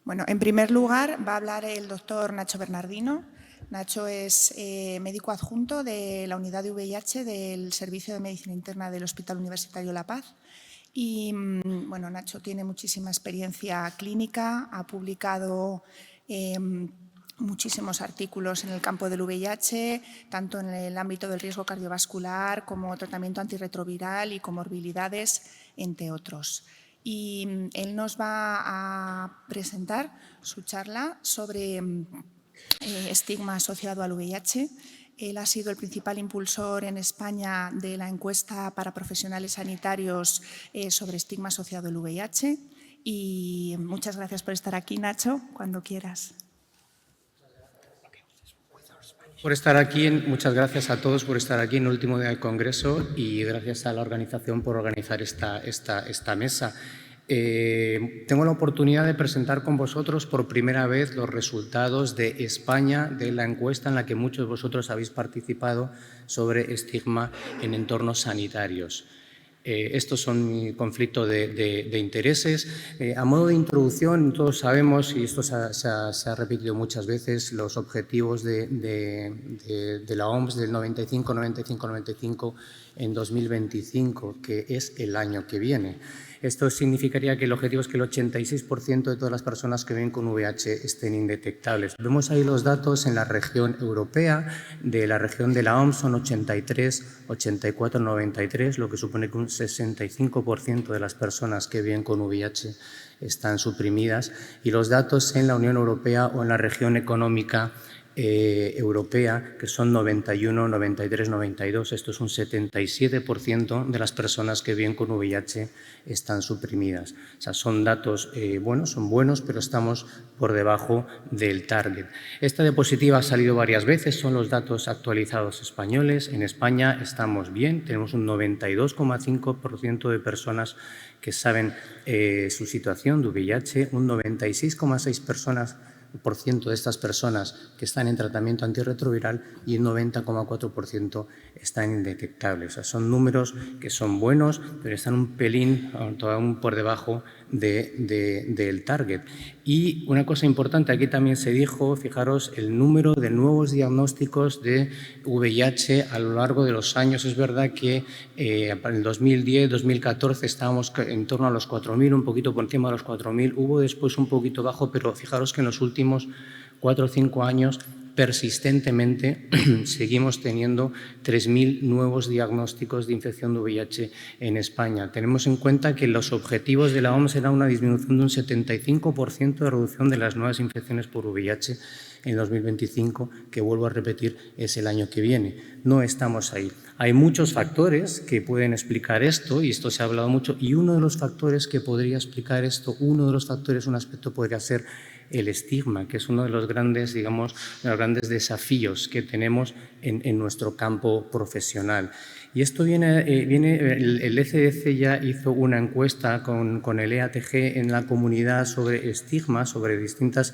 Bueno, en primer lugar va a hablar el doctor Nacho Bernardino. Nacho es médico adjunto de la unidad de VIH del Servicio de Medicina Interna del Hospital Universitario La Paz. Y, bueno, Nacho tiene muchísima experiencia clínica, ha publicado muchísimos artículos en el campo del VIH, tanto en el ámbito del riesgo cardiovascular como tratamiento antirretroviral y comorbilidades, entre otros. Y él nos va a presentar su charla sobre estigma asociado al VIH. Él ha sido el principal impulsor en España de la encuesta para profesionales sanitarios sobre estigma asociado al VIH. Y muchas gracias por estar aquí, Nacho, cuando quieras. Por estar aquí, muchas gracias a todos por estar aquí en el último día del Congreso y gracias a la organización por organizar esta mesa. Tengo la oportunidad de presentar con vosotros por primera vez los resultados de España de la encuesta en la que muchos de vosotros habéis participado sobre estigma en entornos sanitarios. Estos son mi conflicto de intereses. A modo de introducción, todos sabemos, y esto se ha repetido muchas veces, los objetivos de la OMS del 95 en 2025, que es el año que viene. Esto significaría que el objetivo es que el 86% de todas las personas que viven con VIH estén indetectables. Vemos ahí los datos en la región europea, de la región de la OMS son 83, 84, 93, lo que supone que un 65% de las personas que viven con VIH están suprimidas, y los datos en la Unión Europea o en la región económica europea, que son 91, 93, 92. Esto es un 77% de las personas que viven con VIH están suprimidas. O sea, son datos son buenos, pero estamos por debajo del target. Esta diapositiva ha salido varias veces, son los datos actualizados españoles. En España estamos bien, tenemos un 92,5% de personas que saben su situación de VIH, un 96,6% de estas personas que están en tratamiento antirretroviral y el 90,4% están indetectables. O sea, son números que son buenos, pero están un pelín aún por debajo del target. Y una cosa importante, aquí también se dijo, fijaros, el número de nuevos diagnósticos de VIH a lo largo de los años. Es verdad que en el 2010, 2014 estábamos en torno a los 4.000, un poquito por encima de los 4.000. Hubo después un poquito bajo, pero fijaros que en los últimos 4 o 5 años persistentemente seguimos teniendo 3.000 nuevos diagnósticos de infección de VIH en España. Tenemos en cuenta que los objetivos de la OMS eran una disminución de un 75% de reducción de las nuevas infecciones por VIH en 2025, que vuelvo a repetir, es el año que viene. No estamos ahí. Hay muchos factores que pueden explicar esto, y esto se ha hablado mucho, y uno de los factores que podría explicar esto, un aspecto podría ser el estigma, que es uno de los grandes, digamos, de los grandes desafíos que tenemos en nuestro campo profesional. Y esto el ECDC ya hizo una encuesta con el EATG en la comunidad sobre estigma, sobre distintas,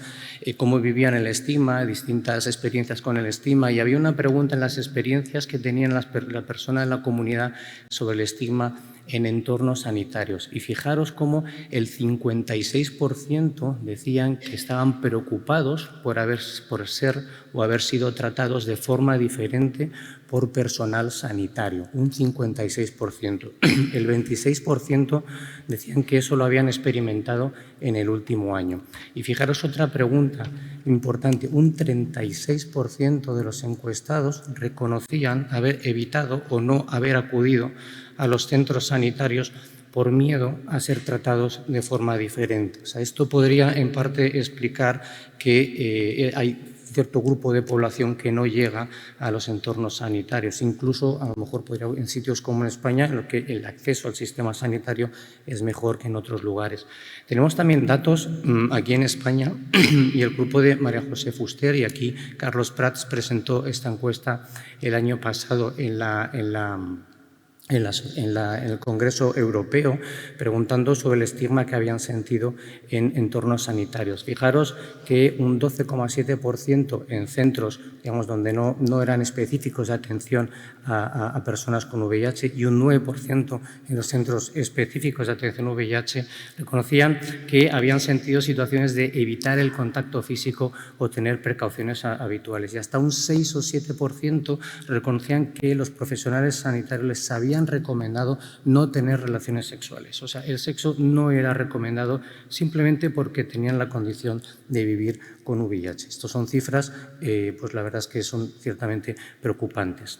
cómo vivían el estigma, distintas experiencias con el estigma, y había una pregunta en las experiencias que tenían la persona en la comunidad sobre el estigma en entornos sanitarios. Y fijaros cómo el 56% decían que estaban preocupados por ser o haber sido tratados de forma diferente por personal sanitario, un 56%. El 26% decían que eso lo habían experimentado en el último año. Y fijaros otra pregunta importante, un 36% de los encuestados reconocían haber evitado o no haber acudido a los centros sanitarios por miedo a ser tratados de forma diferente. O sea, esto podría en parte explicar que hay cierto grupo de población que no llega a los entornos sanitarios. Incluso, a lo mejor, en sitios como en España, en los que el acceso al sistema sanitario es mejor que en otros lugares. Tenemos también datos aquí en España y el grupo de María José Fuster, y aquí Carlos Prats presentó esta encuesta el año pasado en en el Congreso Europeo, preguntando sobre el estigma que habían sentido en entornos sanitarios. Fijaros que un 12,7% en centros, digamos, donde no eran específicos de atención a personas con VIH y un 9% en los centros específicos de atención a VIH reconocían que habían sentido situaciones de evitar el contacto físico o tener precauciones habituales. Y hasta un 6 o 7% reconocían que los profesionales sanitarios les habían recomendado no tener relaciones sexuales. O sea, el sexo no era recomendado simplemente porque tenían la condición de vivir con VIH. Estas son cifras, pues la verdad es que son ciertamente preocupantes.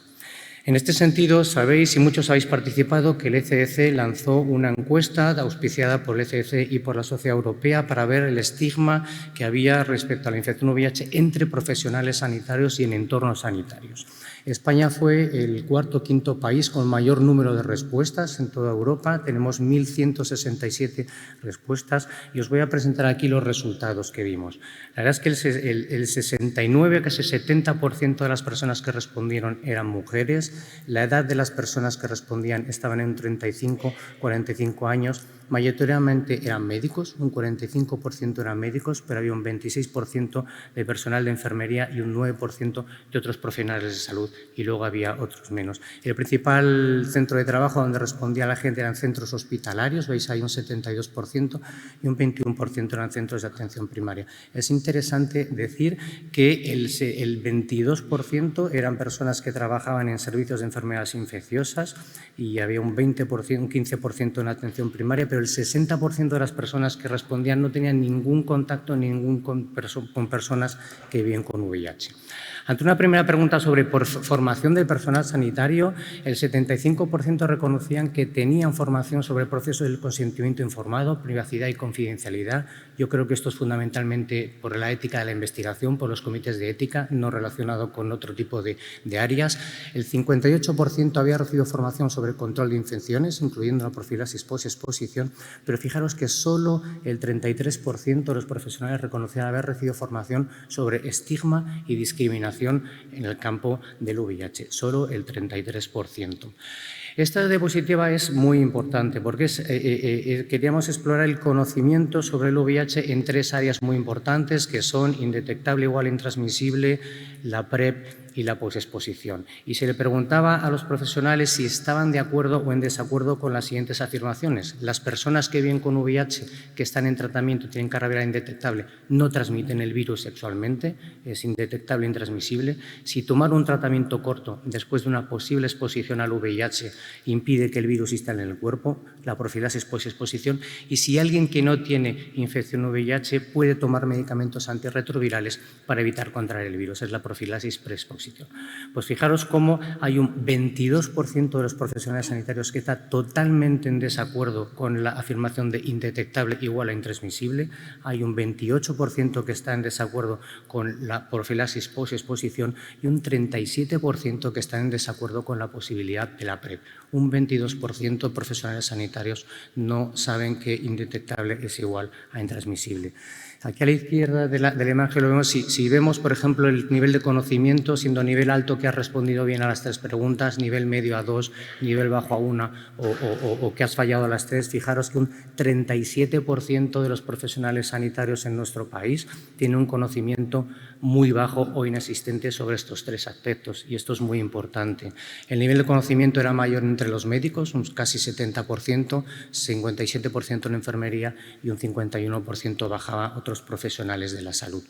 En este sentido, sabéis y muchos habéis participado que el ECDC lanzó una encuesta auspiciada por el ECDC y por la Sociedad Europea para ver el estigma que había respecto a la infección VIH entre profesionales sanitarios y en entornos sanitarios. España fue el cuarto o quinto país con mayor número de respuestas en toda Europa. Tenemos 1.167 respuestas y os voy a presentar aquí los resultados que vimos. La verdad es que el 69, casi 70% de las personas que respondieron eran mujeres. La edad de las personas que respondían estaban en 35 y 45 años. Mayoritariamente eran médicos, un 45% eran médicos, pero había un 26% de personal de enfermería y un 9% de otros profesionales de salud, y luego había otros menos. El principal centro de trabajo donde respondía la gente eran centros hospitalarios, veis ahí un 72%, y un 21% eran centros de atención primaria. Es interesante decir que el 22% eran personas que trabajaban en servicios de enfermedades infecciosas y había un 20%, un 15% en atención primaria, pero el 60% de las personas que respondían no tenían ningún contacto con personas que viven con VIH. Ante una primera pregunta sobre formación del personal sanitario, el 75% reconocían que tenían formación sobre el proceso del consentimiento informado, privacidad y confidencialidad. Yo creo que esto es fundamentalmente por la ética de la investigación, por los comités de ética, no relacionado con otro tipo de áreas. El 58% había recibido formación sobre el control de infecciones, incluyendo la profilaxis post-exposición, pero fijaros que solo el 33% de los profesionales reconocían haber recibido formación sobre estigma y discriminación en el campo del VIH, solo el 33%. Esta diapositiva es muy importante porque queríamos explorar el conocimiento sobre el VIH en tres áreas muy importantes que son indetectable igual a intransmisible, la PrEP y la posexposición. Y se le preguntaba a los profesionales si estaban de acuerdo o en desacuerdo con las siguientes afirmaciones. Las personas que viven con VIH, que están en tratamiento, tienen carga viral indetectable, no transmiten el virus sexualmente, es indetectable e intransmisible. Si tomar un tratamiento corto después de una posible exposición al VIH impide que el virus instale en el cuerpo, la profilaxis posexposición. Y si alguien que no tiene infección VIH puede tomar medicamentos antirretrovirales para evitar contraer el virus, es la profilaxis preexposición. Pues fijaros cómo hay un 22% de los profesionales sanitarios que está totalmente en desacuerdo con la afirmación de indetectable igual a intransmisible, hay un 28% que está en desacuerdo con la profilaxis post-exposición y un 37% que está en desacuerdo con la posibilidad de la PrEP. Un 22% de profesionales sanitarios no saben que indetectable es igual a intransmisible. Aquí a la izquierda de la imagen lo vemos, si vemos, por ejemplo, el nivel de conocimiento, siendo nivel alto que has respondido bien a las tres preguntas, nivel medio a 2, nivel bajo a 1 o que has fallado a las 3, fijaros que un 37% de los profesionales sanitarios en nuestro país tiene un conocimiento muy bajo o inexistente sobre estos tres aspectos, y esto es muy importante. El nivel de conocimiento era mayor entre los médicos, un casi 70%, 57% en enfermería y un 51% bajaba a otros profesionales de la salud.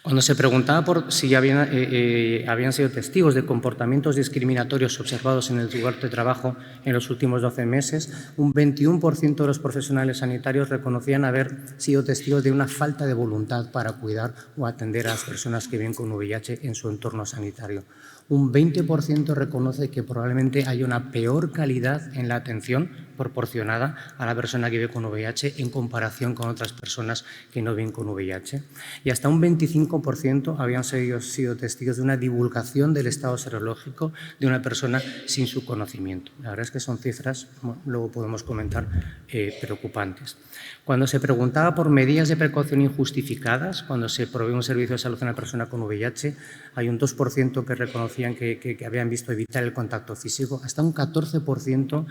Cuando se preguntaba por si habían sido testigos de comportamientos discriminatorios observados en el lugar de trabajo en los últimos 12 meses, un 21% de los profesionales sanitarios reconocían haber sido testigos de una falta de voluntad para cuidar o atender a las personas que viven con VIH en su entorno sanitario. Un 20% reconoce que probablemente hay una peor calidad en la atención proporcionada a la persona que vive con VIH en comparación con otras personas que no viven con VIH. Y hasta un 25% habían sido testigos de una divulgación del estado serológico de una persona sin su conocimiento. La verdad es que son cifras, luego podemos comentar, preocupantes. Cuando se preguntaba por medidas de precaución injustificadas, cuando se provee un servicio de salud a una persona con VIH, hay un 2% que reconocía decían que habían visto evitar el contacto físico. Hasta un 14%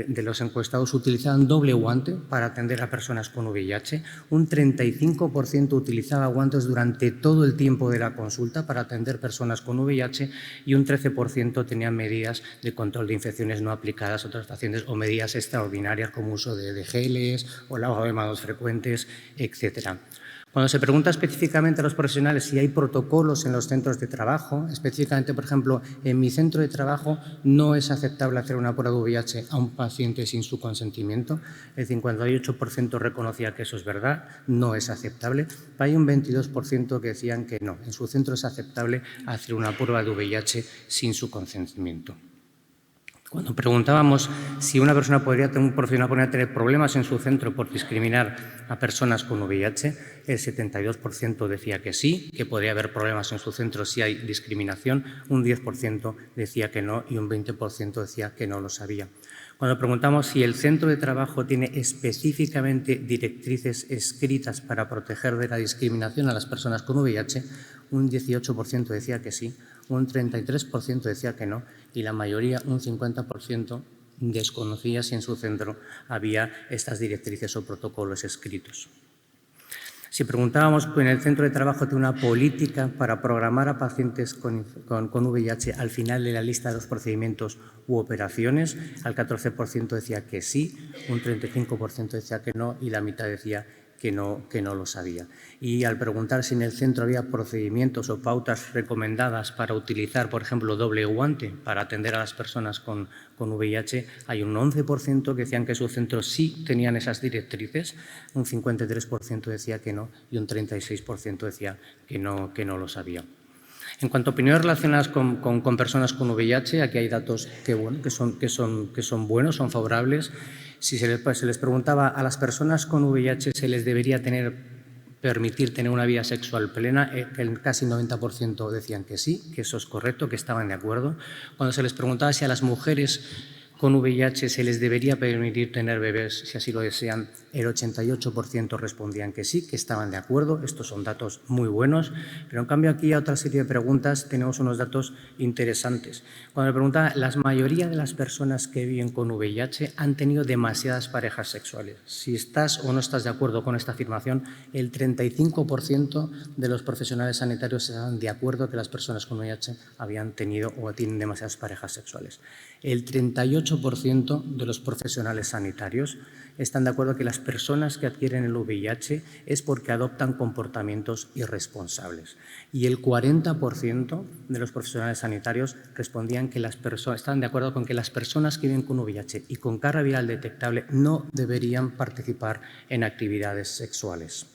de los encuestados utilizaban doble guante para atender a personas con VIH. Un 35% utilizaba guantes durante todo el tiempo de la consulta para atender personas con VIH y un 13% tenían medidas de control de infecciones no aplicadas a otros pacientes o medidas extraordinarias como uso de geles o lavado de manos frecuentes, etcétera. Cuando se pregunta específicamente a los profesionales si hay protocolos en los centros de trabajo, específicamente, por ejemplo, en mi centro de trabajo no es aceptable hacer una prueba de VIH a un paciente sin su consentimiento. El 58% reconocía que eso es verdad, no es aceptable. Pero hay un 22% que decían que no, en su centro es aceptable hacer una prueba de VIH sin su consentimiento. Cuando preguntábamos si una persona un profesional podría tener problemas en su centro por discriminar a personas con VIH, el 72% decía que sí, que podría haber problemas en su centro si hay discriminación, un 10% decía que no y un 20% decía que no lo sabía. Cuando preguntamos si el centro de trabajo tiene específicamente directrices escritas para proteger de la discriminación a las personas con VIH, un 18% decía que sí, un 33% decía que no y la mayoría, un 50%, desconocía si en su centro había estas directrices o protocolos escritos. Si preguntábamos en el centro de trabajo tiene una política para programar a pacientes con VIH al final de la lista de los procedimientos u operaciones, al 14% decía que sí, un 35% decía que no y la mitad decía que no lo sabía. Y al preguntar si en el centro había procedimientos o pautas recomendadas para utilizar, por ejemplo, doble guante para atender a las personas con VIH, hay un 11% que decían que su centro sí tenían esas directrices, un 53% decía que no y un 36% decía que no lo sabía. En cuanto a opiniones relacionadas con personas con VIH, aquí hay datos que son buenos, son favorables. Si se les preguntaba a las personas con VIH se les debería permitir tener una vida sexual plena, casi 90% decían que sí, que eso es correcto, que estaban de acuerdo. Cuando se les preguntaba si a las mujeres con VIH se les debería permitir tener bebés, si así lo desean, el 88% respondían que sí, que estaban de acuerdo. Estos son datos muy buenos, pero en cambio aquí a otra serie de preguntas tenemos unos datos interesantes. Cuando le preguntaba, la mayoría de las personas que viven con VIH han tenido demasiadas parejas sexuales. Si estás o no estás de acuerdo con esta afirmación, el 35% de los profesionales sanitarios están de acuerdo que las personas con VIH habían tenido o tienen demasiadas parejas sexuales. El 38% de los profesionales sanitarios están de acuerdo que las personas que adquieren el VIH es porque adoptan comportamientos irresponsables. Y el 40% de los profesionales sanitarios respondían que están de acuerdo con que las personas que viven con VIH y con carga viral detectable no deberían participar en actividades sexuales.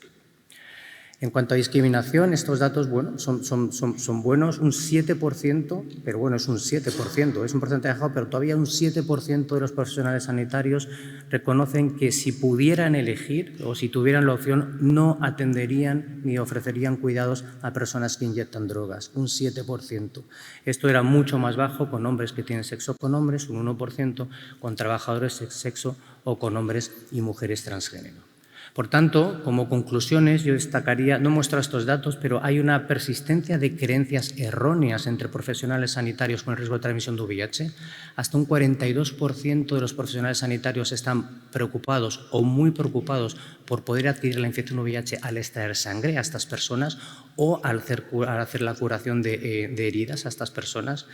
En cuanto a discriminación, estos datos son buenos, un 7%, pero bueno, es un 7%, es un porcentaje bajo, pero todavía un 7% de los profesionales sanitarios reconocen que si pudieran elegir o si tuvieran la opción no atenderían ni ofrecerían cuidados a personas que inyectan drogas, un 7%. Esto era mucho más bajo con hombres que tienen sexo con hombres, un 1%, con trabajadores de sexo o con hombres y mujeres transgénero. Por tanto, como conclusiones, yo destacaría, no muestro estos datos, pero hay una persistencia de creencias erróneas entre profesionales sanitarios con el riesgo de transmisión de VIH. Hasta un 42% de los profesionales sanitarios están preocupados o muy preocupados por poder adquirir la infección VIH al extraer sangre a estas personas o al hacer la curación de heridas a estas personas.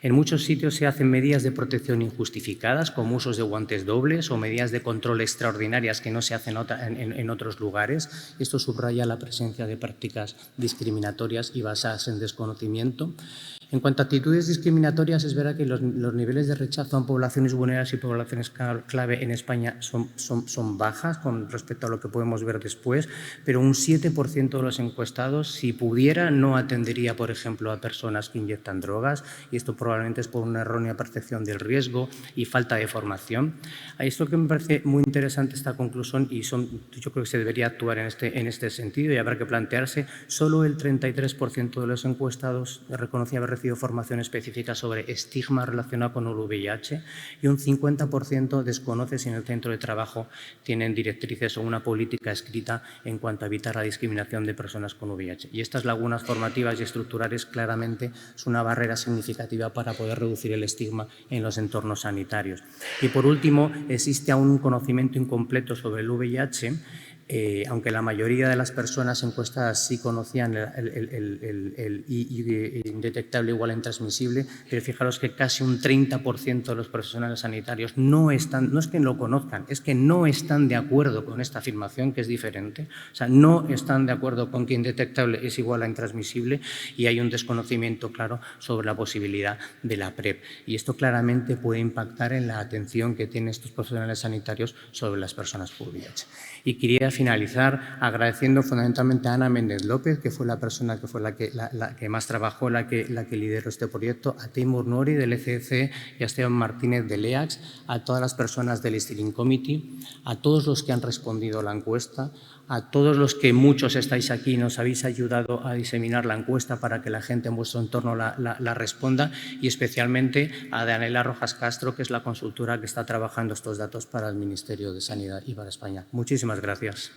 En muchos sitios se hacen medidas de protección injustificadas, como usos de guantes dobles o medidas de control extraordinarias que no se hacen en otros lugares. Esto subraya la presencia de prácticas discriminatorias y basadas en desconocimiento. En cuanto a actitudes discriminatorias, es verdad que los niveles de rechazo a poblaciones vulnerables y poblaciones clave en España son bajas con respecto a lo que podemos ver después, pero un 7% de los encuestados, si pudiera, no atendería, por ejemplo, a personas que inyectan drogas, y esto probablemente es por una errónea percepción del riesgo y falta de formación. Esto que me parece muy interesante esta conclusión, y yo creo que se debería actuar en este sentido y habrá que plantearse, solo el 33% de los encuestados reconocía haber ofrecido formación específica sobre estigma relacionado con el VIH y un 50% desconoce si en el centro de trabajo tienen directrices o una política escrita en cuanto a evitar la discriminación de personas con VIH. Y estas lagunas formativas y estructurales claramente es una barrera significativa para poder reducir el estigma en los entornos sanitarios. Y por último, existe aún un conocimiento incompleto sobre el VIH, aunque la mayoría de las personas encuestadas sí conocían el indetectable igual a intransmisible, pero fijaros que casi un 30% de los profesionales sanitarios no es que lo conozcan, es que no están de acuerdo con esta afirmación, que es diferente. O sea, no están de acuerdo con que indetectable es igual a intransmisible y hay un desconocimiento claro sobre la posibilidad de la PrEP. Y esto claramente puede impactar en la atención que tienen estos profesionales sanitarios sobre las personas con VIH. Y quería finalizar agradeciendo fundamentalmente a Ana Méndez López, que fue la persona que fue la que más trabajó, la que lideró este proyecto, a Timur Nori del ECC y a Esteban Martínez del EACS, a todas las personas del Steering Committee, a todos los que han respondido a la encuesta, a todos los que muchos estáis aquí y nos habéis ayudado a diseminar la encuesta para que la gente en vuestro entorno la responda, y especialmente a Daniela Rojas Castro, que es la consultora que está trabajando estos datos para el Ministerio de Sanidad y para España. Muchísimas gracias.